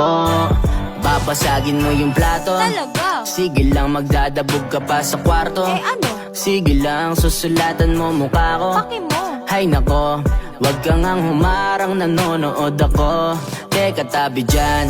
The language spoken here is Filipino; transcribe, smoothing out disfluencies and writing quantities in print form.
Oh, babasagin mo yung plato. Talaga? Sige lang, magdadabog ka pa sa kwarto. Eh ano? Sige lang, susulatan mo mukha ko. Paki mo. Hay nako, wag kang ang humarang, nanonood ako. Teka tabi dyan,